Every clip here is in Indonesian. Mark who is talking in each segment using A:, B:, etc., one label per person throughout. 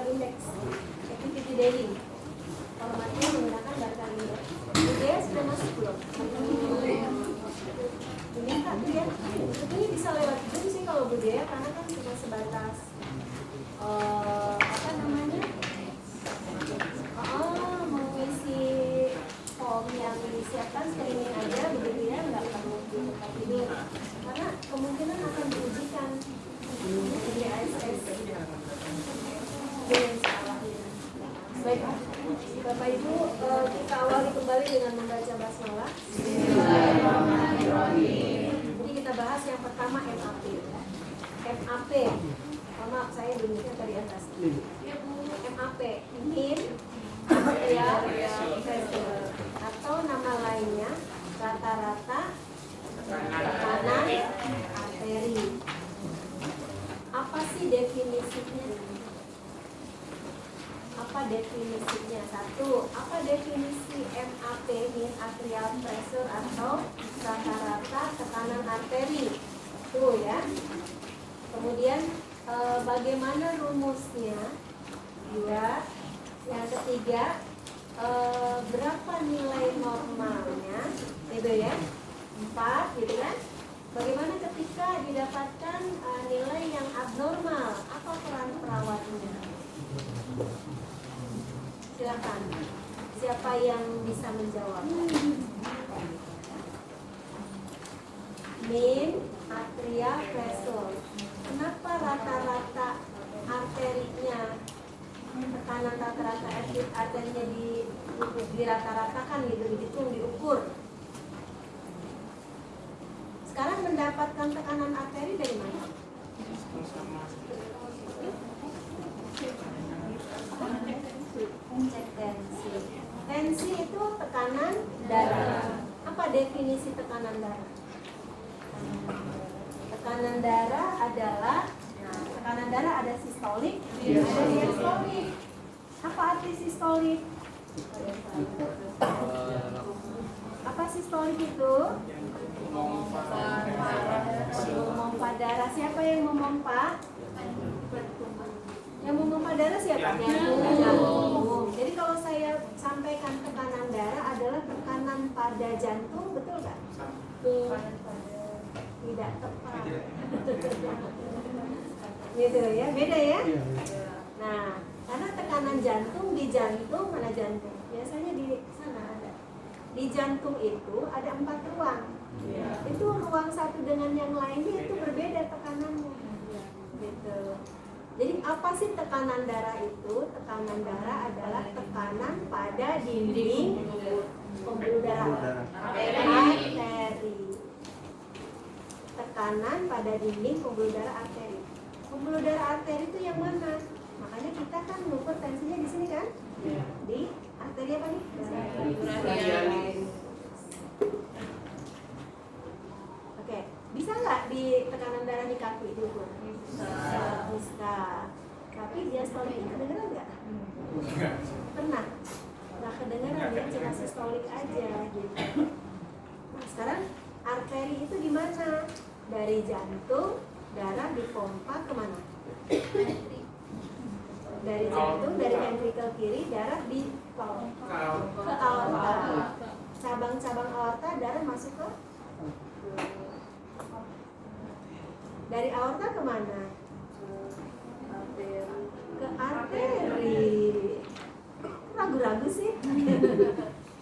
A: indeks activity daily. Formatnya menggunakan Barkal index. Budaya sudah masuk belum? Ini Kak tuh ya. Sebetulnya bisa lewat Zoom sih kalau budaya karena kan cuma sebatas apa namanya? Mengisi form yang disiapkan screening aja begitu ya, nggak perlu di tempat ini karena kemungkinan akan diujikan di ASS. Baik, Bapak Ibu, kita awali kembali dengan membaca basmalah. Jadi kita bahas yang pertama MAP. MAP, maaf saya bunyinya dari atas. MAP, mean arterial pressure, atau nama lainnya rata-rata tekanan arteri. Apa sih definisinya? Apa definisinya? Satu, apa definisi MAP, mean arterial pressure atau rata-rata tekanan arteri? Tuh ya. Kemudian bagaimana rumusnya? Dua. Yang ketiga, berapa nilai normalnya? Itu ya. 4, gitu kan? Bagaimana ketika didapatkan nilai yang abnormal? Apa peran perawatnya? Silakan. Siapa yang bisa menjawab? Mean arterial pressure. Kenapa rata-rata arterinya, tekanan rata-rata arterinya dirata-ratakan gitu, dihitung, diukur? Sekarang mendapatkan tekanan arteri dari mana? Cek tensi. Tensi itu tekanan darah. Apa definisi tekanan darah? Tekanan darah adalah, tekanan darah ada sistolik, ada diastolik. Apa arti sistolik? Apa sistolik itu? Memompa darah. Siapa yang memompa? Yang memompa darah siapa? Jantung. Jadi kalau saya sampaikan tekanan darah adalah tekanan pada jantung, betul nggak? Tidak tepat. Gitu ya, beda ya? Nah, karena tekanan jantung di jantung, mana jantung? Biasanya di sana ada. Di jantung itu ada 4 ruang. Itu ruang satu dengan yang lainnya itu berbeda tekanannya. Gitu. Jadi apa sih tekanan darah itu? Tekanan darah adalah tekanan pada dinding pembuluh darah, arteri. Tekanan pada dinding pembuluh darah arteri. Pembuluh darah arteri itu yang mana? Makanya kita kan mengukur tensinya di sini kan? Di arteri apa nih? Oke, bisa nggak di tekanan darah di kaki diukur? Bisa. Tapi diastoliknya kedengeran nggak? Pernah? Nggak kedengeran ya, cuma sistolik aja gitu. Nah, sekarang arteri itu di mana? Dari jantung, darah dipompa kemana? Dari jantung, dari ventrikel kiri, darah dipompa ke aorta. Cabang-cabang aorta, darah masuk ke? Dari aorta kemana? Ke arteri. Ragu-ragu sih.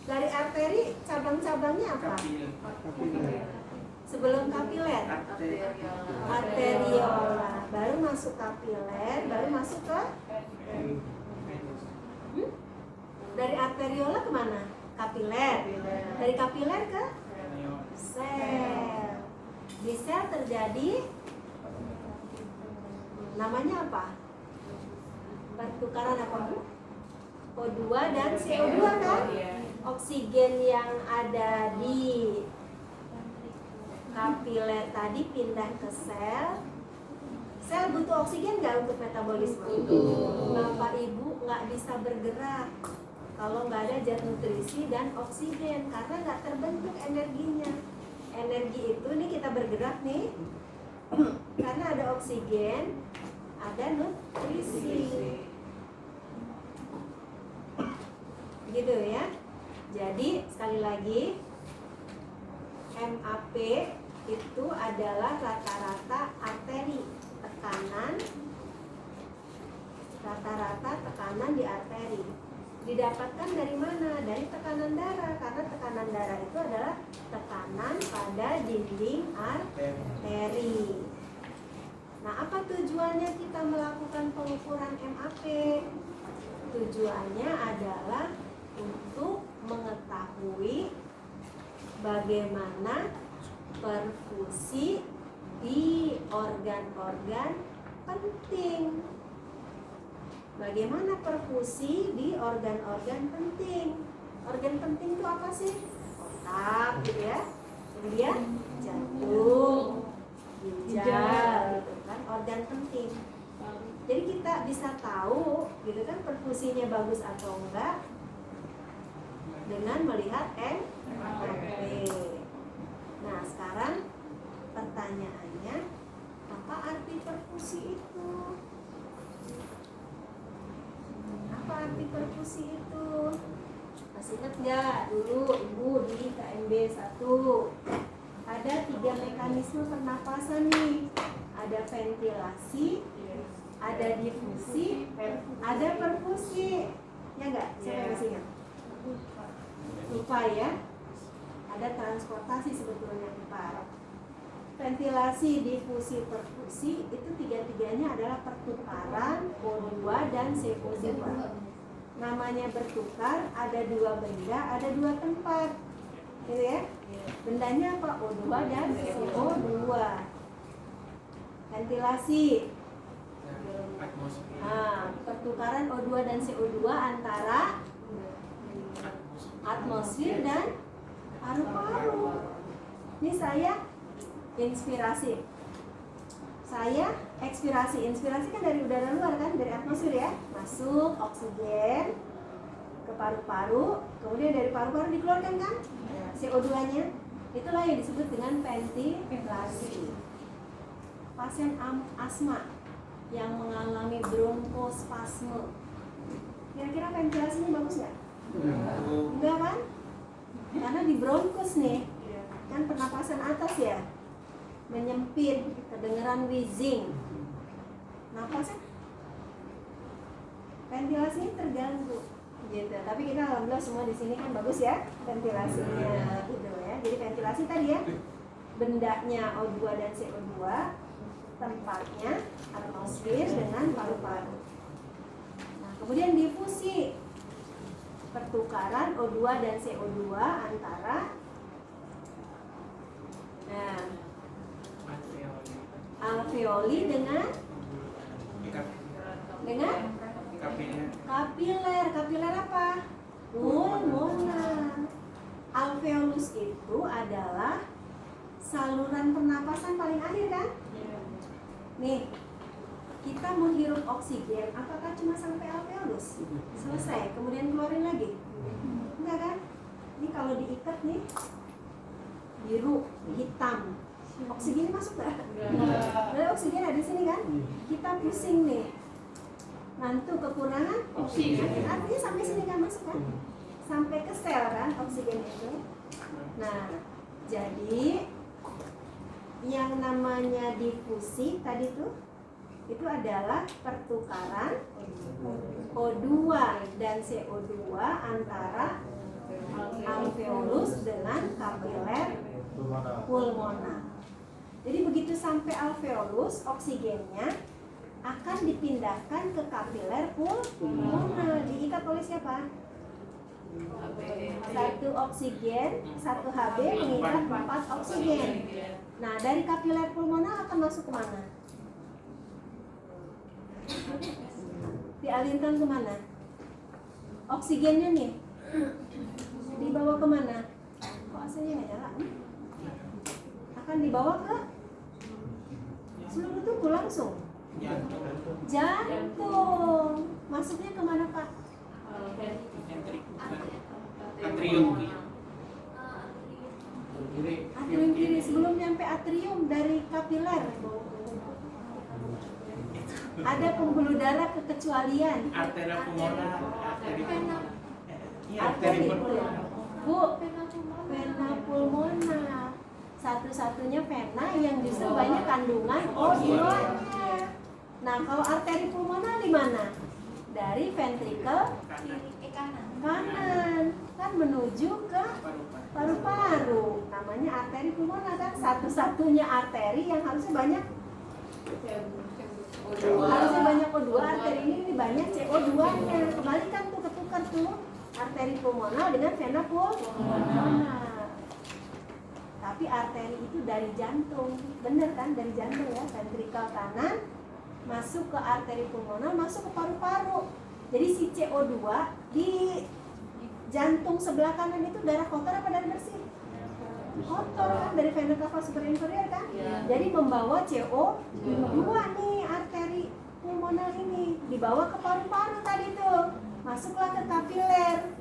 A: Dari arteri cabang-cabangnya apa? Sebelum kapiler, arteriola, baru masuk kapiler, baru masuk ke dari arteriola kemana? Kapiler. Dari kapiler ke sel. Di sel terjadi namanya apa? Pertukaran apa Bu? O2 dan CO2 kan? Oksigen yang ada di kapiler tadi pindah ke sel. Sel butuh oksigen nggak untuk metabolisme? Bapak Ibu nggak bisa bergerak kalau nggak ada zat nutrisi dan oksigen karena nggak terbentuk energinya. Energi itu nih kita bergerak nih karena ada oksigen, ada nutrisi. gitu ya. Jadi sekali lagi, MAP itu adalah rata-rata arteri tekanan, rata-rata tekanan di arteri. Didapatkan dari mana? Dari tekanan darah, karena tekanan darah itu adalah tekanan pada dinding arteri. Nah, apa tujuannya kita melakukan pengukuran MAP? Tujuannya adalah untuk mengetahui bagaimana perfusi di organ-organ penting. Bagaimana perfusi di organ-organ penting? Organ penting itu apa sih? Otak, gitu ya. Kemudian jantung, ginjal, gitu kan, organ penting. Jadi kita bisa tahu, gitu kan, perfusinya bagus atau enggak dengan melihat MAP. Nah, sekarang pertanyaannya, apa arti perfusi itu? Apa arti perfusi itu? Masih ingat nggak dulu Ibu di KMB 1 ada 3 mekanisme pernapasan nih. Ada ventilasi, ada difusi, ada perfusi. Ya nggak? Siapa masih ingat? Lupa ya. Ada transportasi sebetulnya 4. Ventilasi, difusi, perfusi itu 3-tiganya adalah pertukaran O2 dan CO2. Namanya bertukar, ada 2 benda, ada 2 tempat, gitu ya. Bendanya apa? O2 dan CO2. Ventilasi, pertukaran O2 dan CO2 antara atmosfer dan paru-paru. Ini saya inspirasi, saya ekspirasi. Inspirasi kan dari udara luar kan, dari atmosfer ya. Masuk oksigen ke paru-paru, kemudian dari paru-paru dikeluarkan kan CO2-nya. Itulah yang disebut dengan ventilasi. Pasien asma yang mengalami bronkospasme, kira-kira ventilasinya bagus nggak? Enggak kan? Karena di bronkos nih, kan pernapasan atas ya, menyempit, kedengeran wheezing, napasnya, ventilasinya terganggu, gitu. Tapi kita alhamdulillah semua di sini kan bagus ya ventilasinya, gitu ya. Jadi ventilasi tadi ya, bendanya O2 dan CO2, tempatnya atmosfer dengan paru-paru. Nah, kemudian difusi, pertukaran O2 dan CO2 antara alveoli dengan kapiler. Kapiler apa? Pulmoner. Alveolus itu adalah saluran pernapasan paling akhir kan? Nih, kita menghirup oksigen, apakah cuma sampai alveolus? Selesai, kemudian keluarin lagi? Enggak kan? Ini kalau diikat nih, biru, hitam, oksigen masuk nggak? Nah, oksigen ada di sini kan? Kita pusing nih, nanti kekurangan oksigen. Artinya sampai sini kan masuk kan? Sampai ke sel kan oksigen itu. Nah, jadi yang namanya difusi tadi tuh, itu adalah pertukaran O2 dan CO2 antara alveolus dengan kapiler pulmoner. Jadi begitu sampai alveolus, oksigennya akan dipindahkan ke kapiler pulmoner. Diikat oleh siapa? 1 oksigen, 1 Hb mengikat 4 oksigen. Nah, dari kapiler pulmoner akan masuk kemana? Dialirkan kemana? Oksigennya nih dibawa kemana? Kok AC-nya nggak nyala? Akan dibawa ke seluruh tubuh langsung. Jantung. Masuknya kemana Pak?
B: Atrium
A: kiri. Sebelum nyampe atrium dari kapiler ada pembuluh darah kekecualian.
B: arteria pulmonar,
A: Arteri Bu, vena pulmonar. Satu-satunya vena yang justru banyak kandungan O2-nya. Nah, kalau arteri pulmonar di mana? Dari ventrikel kanan kan menuju ke paru-paru. Namanya arteri pulmonar kan satu-satunya arteri yang harusnya banyak O2. Arteri ini banyak CO2-nya. Kembalikan tuh, ketukar tuh arteri pulmonar dengan vena pulmonar. Tapi arteri itu dari jantung, bener kan? Dari jantung ya, ventrikel kanan masuk ke arteri pulmonar, masuk ke paru-paru. Jadi si CO2 di jantung sebelah kanan itu darah kotor apa darah bersih? Kotor kan, dari vena cava superinferior kan? Jadi membawa CO2 nih arteri pulmonar ini, dibawa ke paru-paru tadi tuh, masuklah ke kapiler,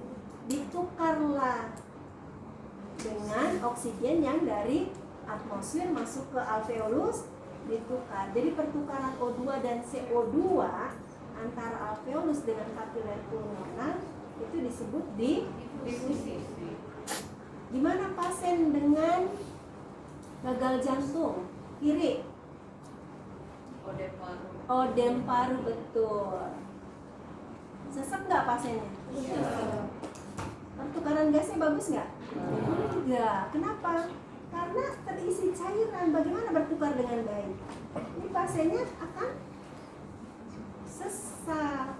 A: ditukarlah dengan oksigen yang dari atmosfer masuk ke alveolus, ditukar. Jadi pertukaran O2 dan CO2 antara alveolus dengan kapiler pulmonar itu disebut difusi. Gimana pasien dengan gagal jantung kiri? Odem paru, betul. Sesek nggak pasiennya? Pertukaran gasnya bagus nggak? Enggak. Kenapa? Karena terisi cairan. Bagaimana bertukar dengan baik? Ini pasiennya akan sesak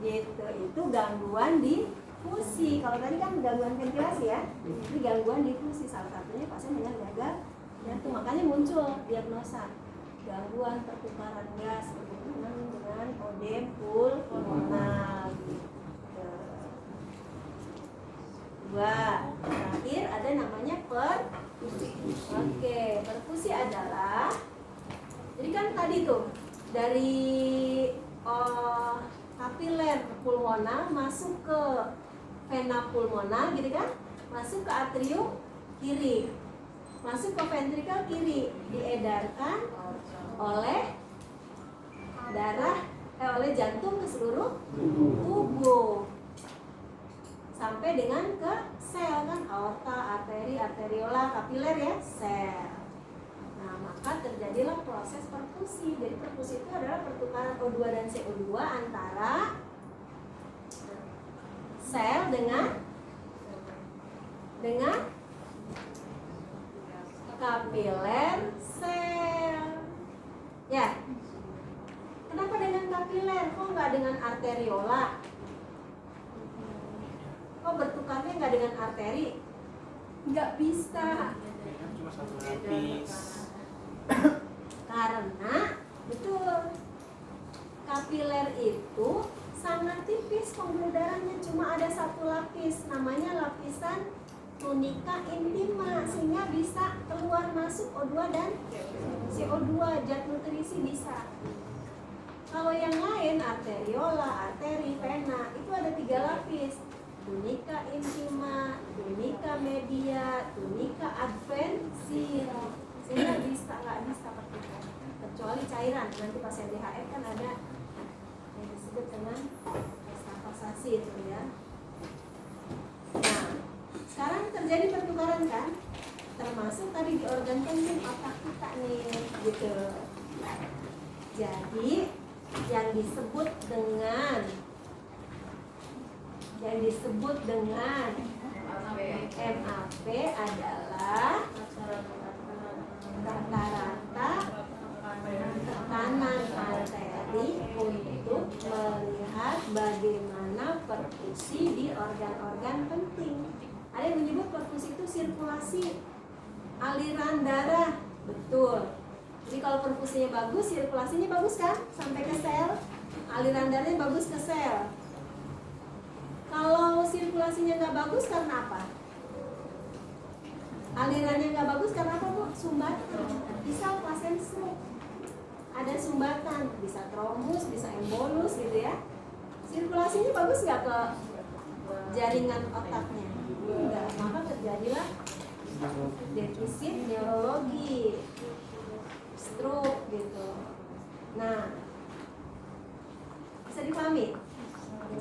A: gitu. Itu gangguan difusi. Kalau tadi kan gangguan ventilasi ya, ini gangguan difusi. Salah satunya pasien dengan gagal jantung. Makanya muncul diagnosa gangguan pertukaran gas berhubungan dengan odem pulmonar gitu. Dua, terakhir ada namanya perfusi. Oke, perfusi adalah, jadi kan tadi tuh dari kapiler pulmonar masuk ke vena pulmonar gitu kan, masuk ke atrium kiri, masuk ke ventrikel kiri, diedarkan oleh darah oleh jantung ke seluruh tubuh sampai dengan ke sel kan, aorta, arteri, arteriola, kapiler ya, sel. Nah, maka terjadilah proses perfusi. Jadi perfusi itu adalah pertukaran O2 dan CO2 antara sel dengan kapiler sel. Ya. Kenapa dengan kapiler? Kok nggak dengan arteriola? Kok bertukarnya nggak dengan arteri? Nggak bisa.
B: Cuma satu lapis.
A: Karena betul, kapiler itu sangat tipis, pembuluh darahnya cuma ada satu lapis, namanya lapisan tunika intima, sehingga bisa keluar masuk O2 dan CO2, zat nutrisi bisa. Kalau yang lain, arteriola, arteri, vena, itu ada 3 lapis. Tunika intima, tunika media, tunika advensil. Sehingga nggak bisa pertukaran, kecuali cairan. Nanti pasien DHF kan ada yang disebut dengan estafasasi itu ya. Nah, sekarang terjadi pertukaran kan, termasuk tadi di organ penting otak kita nih, gitu. Jadi yang disebut dengan MAP adalah rata-rata tekanan arteri untuk melihat bagaimana perfusi di organ-organ penting. Ada yang menyebut perfusi itu sirkulasi aliran darah, betul. Jadi kalau perfusinya bagus, sirkulasinya bagus kan? Sampai ke sel, aliran darahnya bagus ke sel. Kalau sirkulasinya nggak bagus karena apa? Alirannya nggak bagus karena apa Bu? Sumbatan. Bisa pasien stroke, ada sumbatan, bisa trombus, bisa embolus gitu ya. Sirkulasinya bagus nggak ke jaringan otaknya? Enggak, maka terjadilah defisit neurologi, stroke gitu. Nah, bisa dipahami?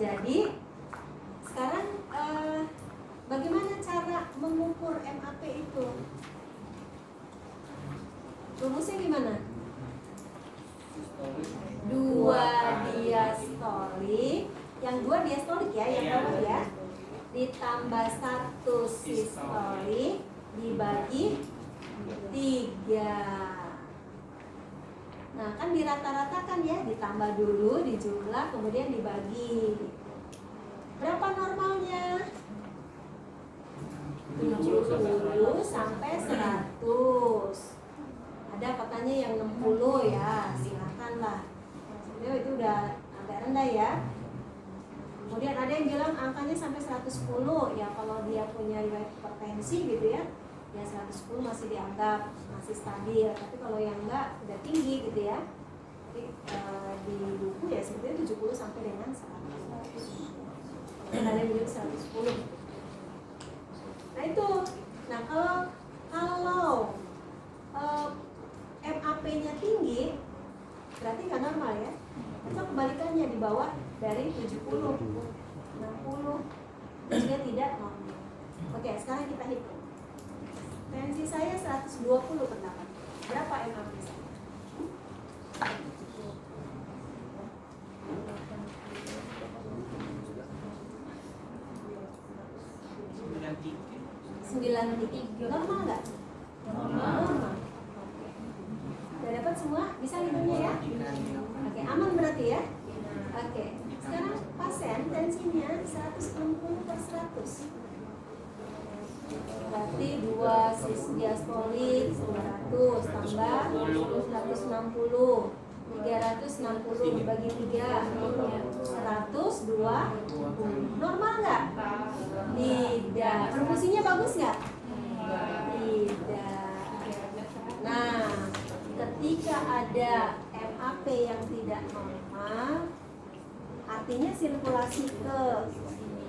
A: Jadi sekarang rumusnya gimana? 2 diastolik, yang 2 diastolik ya, yang bawah ya, ditambah 1 sistolik dibagi 3. Nah kan dirata-ratakan ya, ditambah dulu, dijumlah, kemudian dibagi. Berapa normalnya? 70 sampai 100. Ada katanya yang 60 ya, silakan lah. Sebenarnya itu udah agak rendah ya. Kemudian ada yang bilang angkanya sampai 110 ya, kalau dia punya riwayat hipertensi gitu ya, ya 110 masih dianggap masih stabil. Tapi kalau yang enggak udah tinggi gitu ya, jadi di buku ya sebetulnya 70 sampai dengan 100. Dan ada yang bilang 110. Nah itu, nah kalau MAP-nya tinggi berarti nggak normal ya. Atau kebalikannya di bawah dari 70, 60 juga tidak normal. Oke, sekarang kita hitung. Tensi saya 120 per 8. Berapa MAP saya? Normal nggak? Normal. Udah dapat semua? Bisa hitungnya ya? Oke, aman berarti ya? Oke, sekarang pasien tensinya 160 per 100. Berarti 2 diastolik 900 tambah 160. 360 dibagi 3 120. Normal nggak? Tidak. Perfusinya bagus nggak? Tidak. Nah, ketika ada MAP yang tidak normal, artinya sirkulasi ke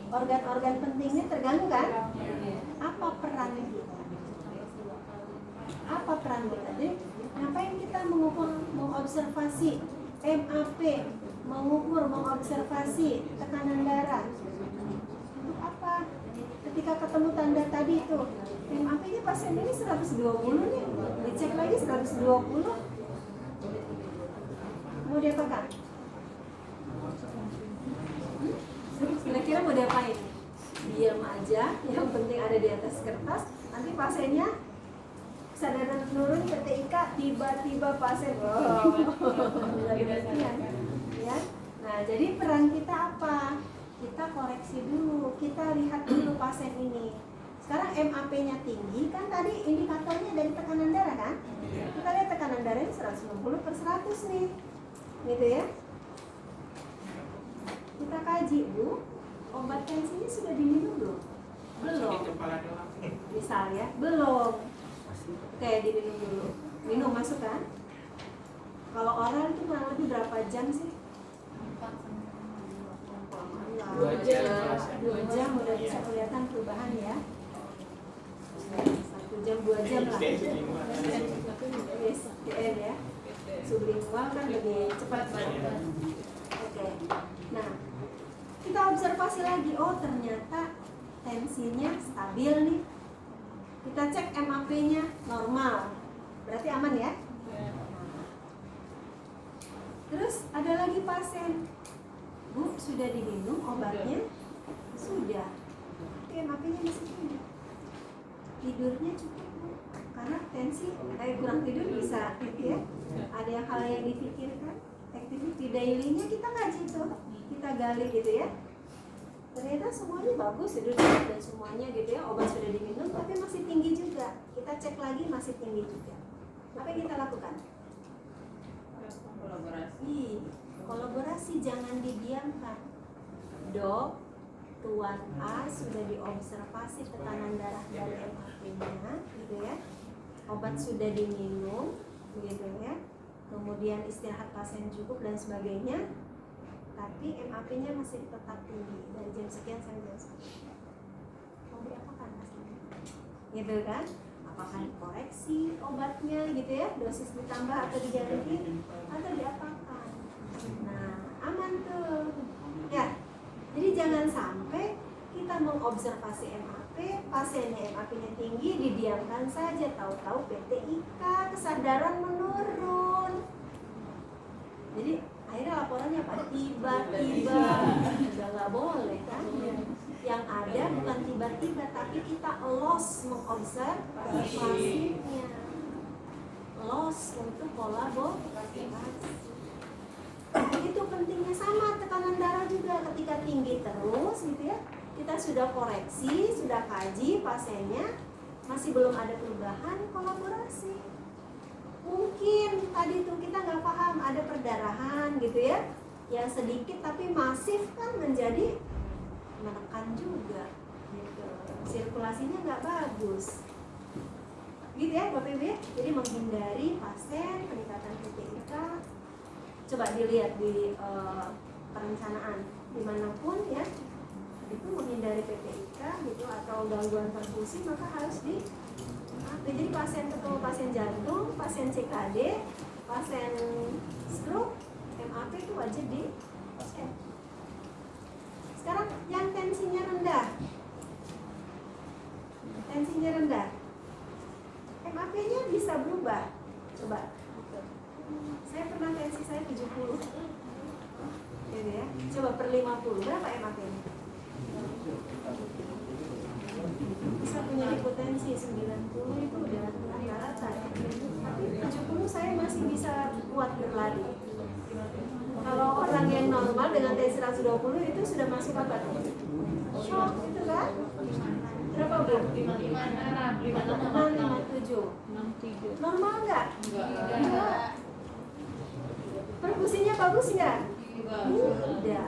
A: organ-organ pentingnya terganggu kan? Apa peran kita? Apa peran kita? Jadi, ngapain kita mengukur, mengobservasi MAP, mengobservasi tekanan darah? Untuk apa? Ketika ketemu tanda tadi itu, MAP-nya pasien ini 120 nih, dicek lagi 120. Mau diapakan? Kira-kira mau diapain? Diam aja, yang penting ada di atas kertas. Nanti pasiennya kesadaran menurun ketika tiba-tiba pasien ya. Nah, jadi peran kita apa? Kita koreksi dulu, kita lihat dulu pasien ini. Sekarang MAP-nya tinggi, kan tadi indikatornya dari tekanan darah kan? Kita lihat tekanan darahnya 160 per 100 nih, gitu ya. Kita kaji, Bu, obat tensinya sudah diminum belum? Belum. Misal ya, belum. Oke, diminum dulu. Minum masuk kan? Kalau oral itu kurang lebih berapa jam sih? 2 jam udah bisa kelihatan perubahan ya. 1 jam 2 jam lah. SDN ya. Sublingual kan lebih cepat banget. Oke. Nah, kita observasi lagi. Oh, ternyata tensinya stabil nih. Kita cek MAP-nya normal. Berarti aman ya? Terus ada lagi pasien, Bu, sudah diminum obatnya? Sudah. Tapi MAP-nya masih tinggi. Tidurnya cukup, Bu. Karena tensi, kurang tidur bisa gitu ya. Ada hal yang dipikirkan. Activity daily-nya kita kaji tuh. Kita gali gitu ya. Ternyata semuanya bagus, tidur dan semuanya gitu ya. Obat sudah diminum tapi masih tinggi juga. Kita cek lagi masih tinggi juga. Apa yang kita lakukan? Kolaborasi jangan didiamkan. Dok, Tuan A sudah diobservasi tekanan darah dan MAP-nya gitu ya. Obat sudah diminum gitu ya. Kemudian istirahat pasien cukup dan sebagainya. Tapi MAP-nya masih tetap tinggi dari jam sekian sampai jam sekian. Mau diapakan pastinya? Gitu kan? Apakah dikoreksi obatnya gitu ya, dosis ditambah atau diganti atau diapakan? Nah, aman tuh. Ya. Jadi jangan sampai kita kita mengobservasi MAP, pasiennya MAP-nya tinggi, didiamkan saja, tahu-tahu PTIK, kesadaran menurun. Jadi akhirnya laporannya apa? Tiba-tiba. Udah nggak boleh kan? Yang ada bukan tiba-tiba, tapi kita loss mengobservasinya, loss untuk kolaborasi. Itu pentingnya. Sama tekanan darah juga, ketika tinggi terus gitu ya, kita sudah koreksi, sudah kaji pasiennya, masih belum ada perubahan, kolaborasi. Mungkin tadi tuh kita nggak paham, ada perdarahan gitu ya, yang sedikit tapi masif kan, menjadi menekan juga gitu. Sirkulasinya nggak bagus gitu ya Bapak Ibu ya. Jadi menghindari pasien peningkatan PTIK. Coba dilihat di perencanaan dimanapun ya, itu menghindari PTIK gitu atau gangguan perfusi, maka harus di jadi pasien ketemu pasien jantung, pasien CKD, pasien stroke, MAP itu wajib di cek. Sekarang yang tensinya rendah, MAP-nya bisa berubah. Coba, saya pernah tensi saya 70, gitu ya. Coba per 50, berapa MAP-nya? Bisa punya hipotensi 90 itu udah rata-rata ya. Tapi 70 saya masih bisa kuat berlari. Kalau orang yang normal dengan tensi 120 itu sudah masuk apa tuh? Shock gitu kan? Berapa Bu? 57. Normal nggak? Enggak. Perfusinya bagus nggak? Tidak.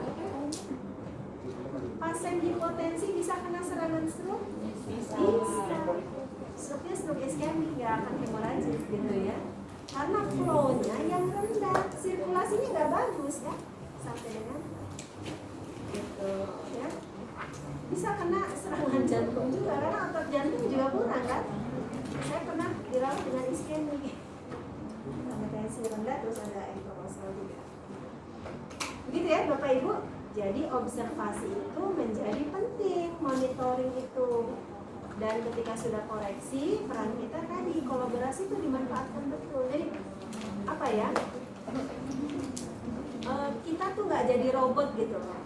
A: Pasien hipotensi bisa kena serangan stroke? Bisa. Stroke-nya stroke iskemik, nggak akan hemoragis gitu ya. Karena flow-nya yang rendah, sirkulasinya nggak bagus ya, sampai dengan gitu ya. Bisa kena serangan jantung juga, karena otot jantung juga kurang kan. Saya pernah dirawat dengan iskemik, sama tensi rendah, terus ada enterosal juga. Begitu ya Bapak Ibu. Jadi observasi itu menjadi penting, monitoring itu. Dan ketika sudah koreksi, peran kita tadi kolaborasi itu dimanfaatkan betul. Jadi apa ya? Kita tuh nggak jadi robot gitu loh.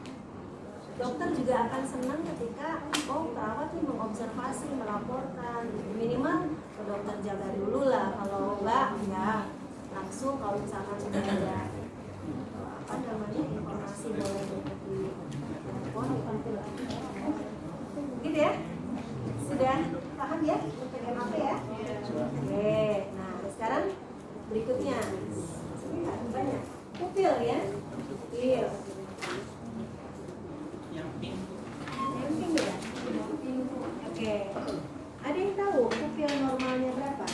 A: Dokter juga akan senang ketika perawat nih mengobservasi, melaporkan. Minimal dokter jaga dulu lah. Kalau enggak langsung kalau misalkan sudah ada informasi boleh di telepon, gitu ya. Sudah paham ya untuk MAP ya? Oke, nah sekarang berikutnya banyak pupil ya, pupil yang pink ya. Oke, ada yang tahu pupil normalnya berapa?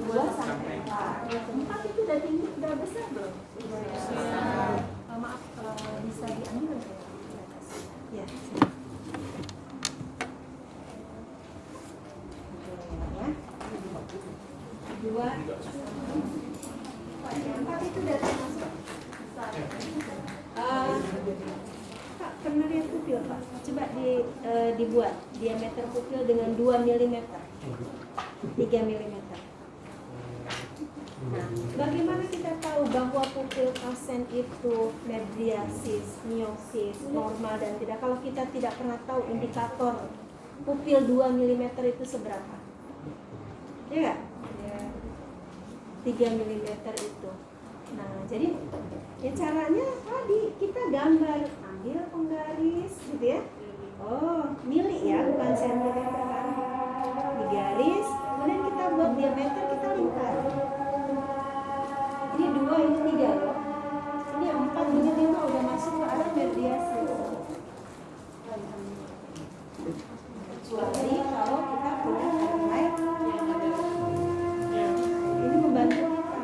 A: 2 sampai 4. 4 itu udah tinggi, udah besar belum? Maaf, bisa diambil ya. Dua, 4 itu udah termasuk besar. Pak, pernah lihat pupil Pak? Coba dibuat diameter pupil dengan 2 mm, 3 mm. Nah, bagaimana kita tahu bahwa pupil pasien itu mydriasis, miosis, normal dan tidak? Kalau kita tidak pernah tahu indikator pupil 2 mm itu seberapa? Ya nggak? 3 mm itu. Nah, jadi ya caranya tadi kita gambar, ambil penggaris gitu ya. Oh, mili ya, bukan sentimeter kan? Digaris, kemudian kita buat diameter, kita lingkar. Ini 2, ini 3 loh. Ini 4, ini 5 udah masuk ke arah mydriasis. Kecuali kalau kita punya terkait, ini membantu kita.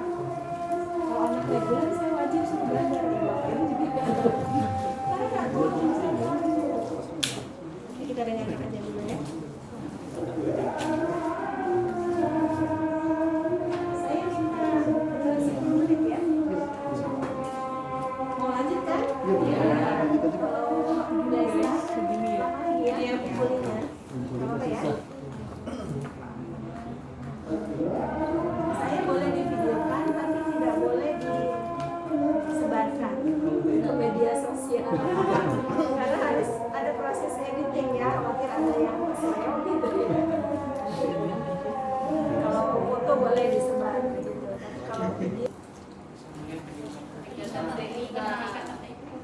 A: Kalau anak reguler saya wajib suruh belajar di bawah ini juga. Karena nggak tahu saya. Kita dengarkan aja dulu ya. Saya minta 10 menit ya. udah istirahat lama lagi ya pukulnya. Apa ya? Saya boleh divideokan tapi tidak boleh disebarkan ke media sosial karena harus ada proses editing ya, khawatir ada yang saya gitu ya. Kalau foto boleh disebar gitu, tapi kalau video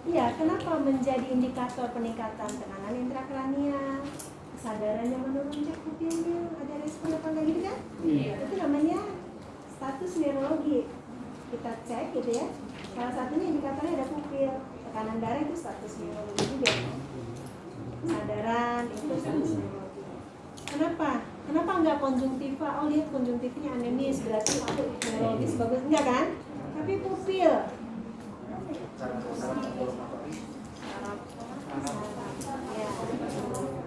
A: iya, kenapa menjadi indikator peningkatan tekanan intrakranial, kesadarannya menurun, cek pupilnya, ada respon apa enggak gitu kan? Itu namanya status neurologi. Kita cek gitu ya. Salah satunya indikatornya ada pupil, tekanan darah itu status neurologi juga. Kesadaran itu status neurologi. Kenapa? Kenapa enggak konjungtiva? Oh lihat konjungtifnya anemis, berarti itu neurologis bagus, enggak kan? Tapi pupil. Ya.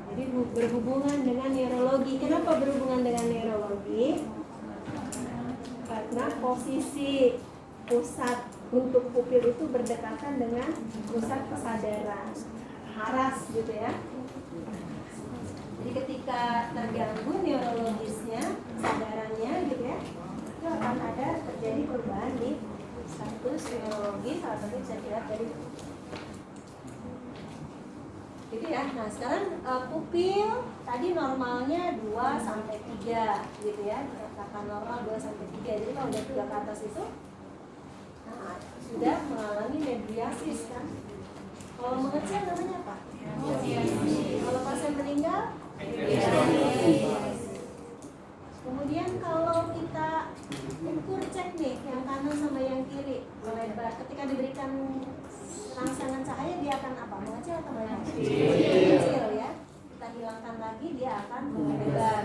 A: Jadi berhubungan dengan neurologi. Kenapa berhubungan dengan neurologi? Karena posisi pusat untuk pupil itu berdekatan dengan pusat kesadaran, haras gitu ya. Jadi ketika terganggu neurologisnya, kesadarannya gitu ya, itu akan ada terjadi perubahan di status neurologi. Salah satu bisa dilihat dari gitu ya. Nah sekarang pupil tadi normalnya 2 sampai 3 gitu ya, katakan normal 2 sampai 3. Jadi kalau udah 3 ke atas itu sudah mengalami mediasis kan. Kalau mengecil namanya apa? Kalau pasien meninggal kemudian kalau kita ukur cek nih yang kanan sama yang kiri melebar, ketika diberikan rangsangan cahaya dia akan apa? Mengecil atau melebar? Mengecil ya. Kita hilangkan lagi dia akan melebar.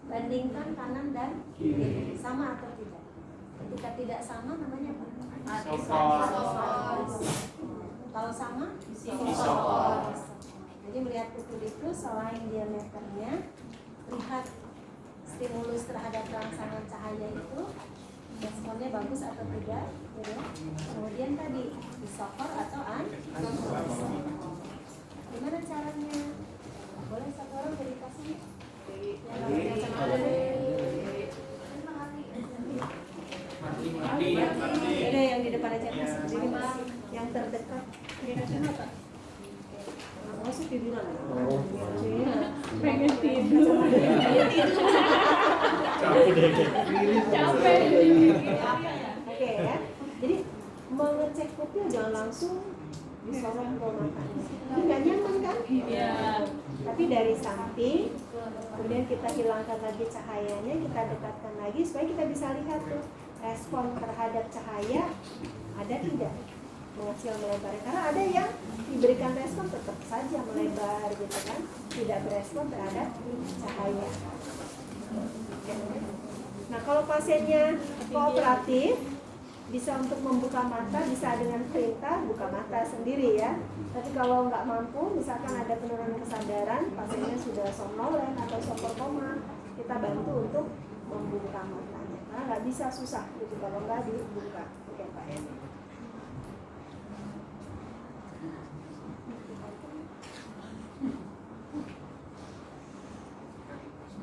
A: Bandingkan kanan dan kiri, sama atau tidak? Ketika tidak sama namanya apa? Kalau sama? Jadi melihat pupil itu selain diameternya, lihat stimulus terhadap rangsangan cahaya itu responnya bagus atau tidak gitu. Kemudian tadi isokor atau anisokor. Gimana caranya? Boleh satu orang verifikasi? Ada yang di depan aja mas. Jadi mas yang terdekat kira-kira apa? Masuk tiduran. Pengen tidur. Capek. Oke ya. Jadi mengecek pupil jangan langsung disorot ke matanya. Nggak nyaman kan? Iya. Tapi dari samping, kemudian kita hilangkan lagi cahayanya, kita dekatkan lagi supaya kita bisa lihat tuh respon terhadap cahaya ada tidak, mengecil melebar. Karena ada yang diberikan respon tetap saja melebar gitu kan, tidak berespon terhadap cahaya. Nah kalau pasiennya kooperatif, bisa untuk membuka mata, bisa dengan perintah buka mata sendiri ya. Tapi kalau nggak mampu, misalkan ada penurunan kesadaran, pasiennya sudah somnolen atau sopor koma, kita bantu untuk membuka matanya. Karena nggak bisa, susah gitu kalau nggak dibuka. Oke Pak ya.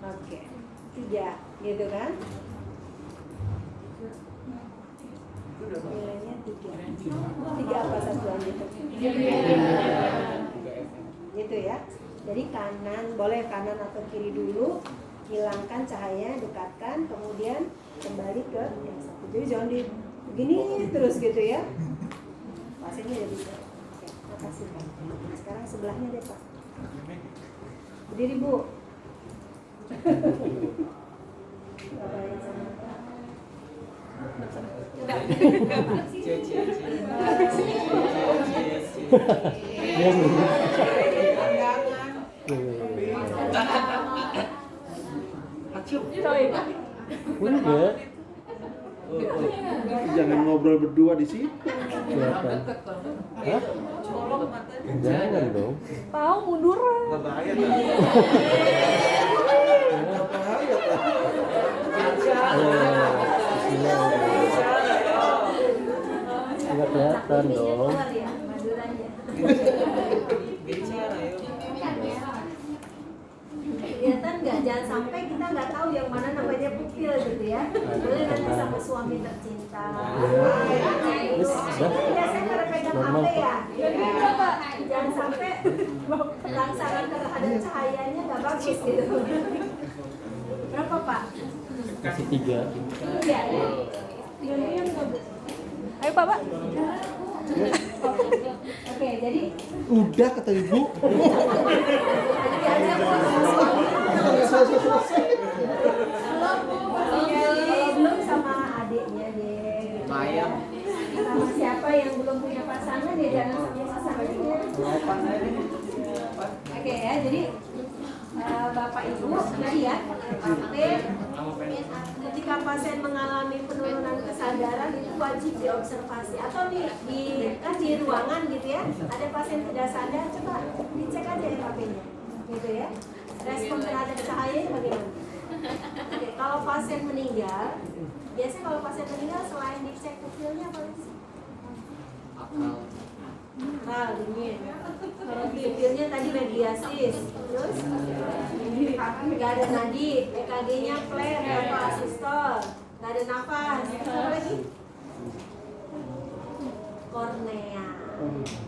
A: Oke, 3 gitu kan? Nilainya 3 apa satuan itu? Gitu ya. Jadi kanan, boleh kanan atau kiri dulu, hilangkan cahaya, dekatkan, kemudian kembali ke yang satu. Jadi jangan di begini terus gitu ya. Pasiennya udah bisa. Oke, makasih Pak. Sekarang sebelahnya deh Pak. Berdiri Bu.
C: Jangan ngobrol berdua di sini.
D: Siapa? Hah? Jangan dong.
A: Tahu mundur.
C: Bahaya kan? Bahaya kan?
D: Nggak kelihatan
A: Cak Miminya
D: dong.
A: keluar ya, Maduranya.
B: Bicara yuk.
A: Kelihatan nggak? Jangan sampai kita nggak tahu yang mana namanya pupil gitu ya. Boleh nanti sama suami tercinta. Biasanya pada pegang HP ya. Jangan sampai rangsangan terhadap cahayanya nggak bagus gitu. Berapa Pak?
D: Masih 3.
A: Iya. Yang bagus.
E: Ayo Pak.
A: Oke, jadi
C: Udah kata ibu.
A: diajak sama suami. Kalau belum sama adiknya deh.
B: Bayang.
A: Sama siapa yang belum punya pasangan ya jangan sama pasangannya. Oke ya, jadi Bapak Ibu tadi ya, ketika pasien mengalami penurunan kesadaran itu wajib diobservasi atau di ruangan gitu ya, ada pasien tidak sadar, coba dicek aja EKG-nya gitu ya, respon terhadap cahaya bagaimana. Oke, kalau pasien meninggal, biasanya kalau pasien meninggal selain dicek pupilnya apa sih? Akal dingin. Kalau pupilnya tadi mediasis, terus nggak ada nadi, EKG-nya flare, apa asistol, nggak ada nafas, apa lagi? Kornea,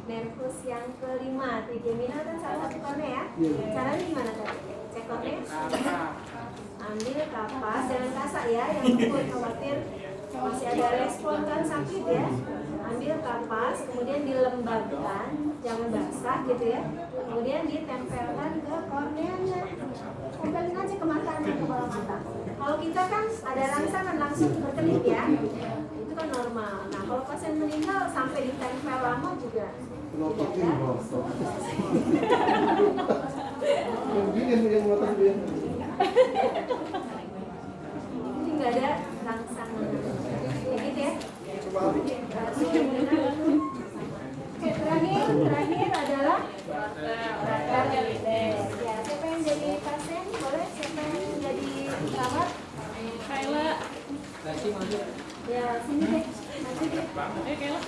A: nervus yang kelima, trigeminal kan salah satu kornea. Caranya gimana tadi? Cek kornea? Ambil kapas, jangan kasak ya, yang takut khawatir masih ada respon kan sakit ya. Ambil kapas, kemudian dilembabkan, jangan basah gitu ya. Kemudian ditempelkan ke korneanya. Tempelin aja ke matanya, ke bawah mata. Kalau kita kan ada rangsangan langsung berkedip ya, itu kan normal. Nah kalau pasien meninggal sampai ditempel lama juga tidak ada.
C: Yang mata dia.
A: Ini nggak ada rangsangan. Ya gitu ya. Oke, terakhir adalah ya, siapa yang jadi pasien boleh, siapa yang jadi perawat?
E: Kayla.
B: Kasih masuk.
A: Ya sini deh, nanti deh.
E: Ayo Kayla.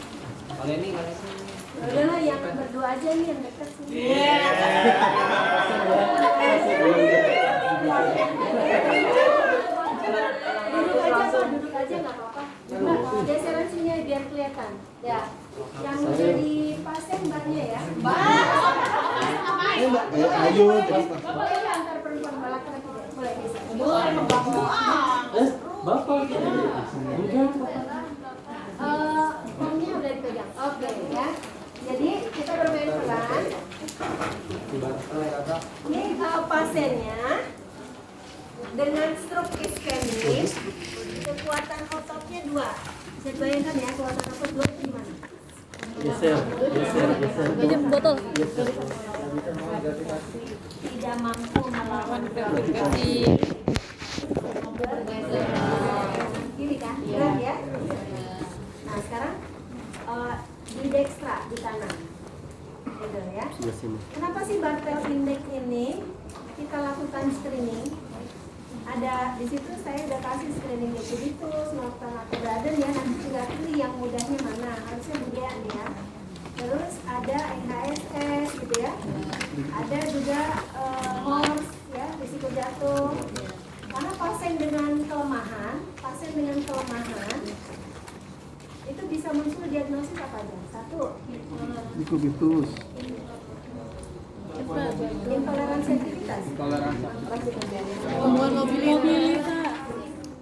B: Kalau ini kalau sini.
A: Udahlah yang berdua aja nih yang dekat sini. Duduk aja nggak apa-apa. Geseran sini biar kelihatan. Ya, yang jadi pasien mbaknya ya.
C: Ayo.
A: Boleh nggak antar perempuan mbak laki-laki? Boleh bisa.
D: Bapak.
A: Formnya udah dipegang. Oke ya. Jadi kita bermain pelan. Ini pasiennya dengan stroke iskemik, kekuatan ototnya 2. Bisa bayangkan ya kekuatan otot 2 itu gimana?
D: Geser.
E: Pinjam botol.
A: Tidak mampu melawan
E: Gravitasi.
A: kiri kan? Berat ya? Nah sekarang di dextra, di kanan. Gitu ya.
D: Sebelah sini.
A: Kenapa sih Bartel Index ini kita lakukan screening? Ada di situ saya udah kasih screening Liquiditas, melakukan Latebraden ya, nanti tinggal pilih yang mudahnya mana. Harusnya mudah nih ya. Terus ada NHSS gitu ya. Ada juga HORS ya, risiko jatuh. Karena pasien dengan kelemahan itu bisa muncul diagnosis apa aja? 1,
C: Likubitus.
A: intoleransi aktivitas.
E: Gangguan mobilitas.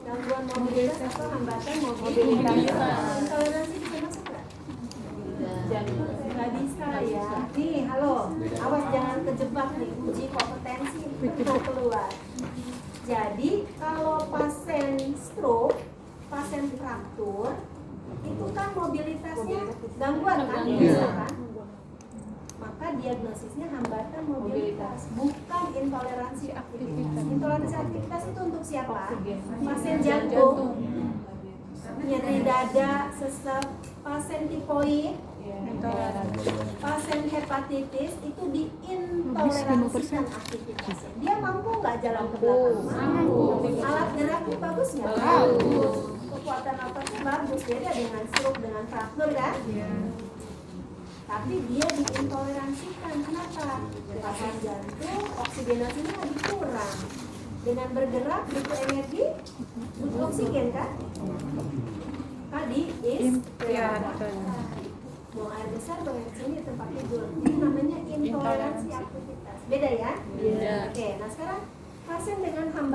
A: Gangguan mobilitas atau hambatan mobilitas. Intoleransi bisa masuk nggak? Nggak bisa ya. Nih, halo. Awas jangan kejebak nih uji kompetensi mau keluar. Jadi kalau pasien stroke, pasien fraktur, itu kan mobilitasnya gangguan kan? Bisa kan? Maka diagnosisnya hambatan mobilitas, bukan intoleransi aktivitas. Intoleransi aktivitas itu untuk siapa? Pasien jantung, nyeri dada, sesek, pasien tipoid, pasien hepatitis itu diintoleransikan aktivitasnya. Dia mampu nggak jalan ke belakang? Mampu. Alat geraknya bagus nggak? Bagus. kekuatan nafasnya bagus, beda dengan stroke dengan fraktur kan? Tapi dia diintoleransikan. Kenapa? Pasien jantung oksigenasinya lagi kurang. Dengan bergerak butuh energi, butuh oksigen kan? Tadi buang air besar, buang air kecil di tempat tidur. Ini namanya intoleransi aktivitas. Beda ya?
E: Beda.
A: Oke, nah sekarang pasien dengan hambatan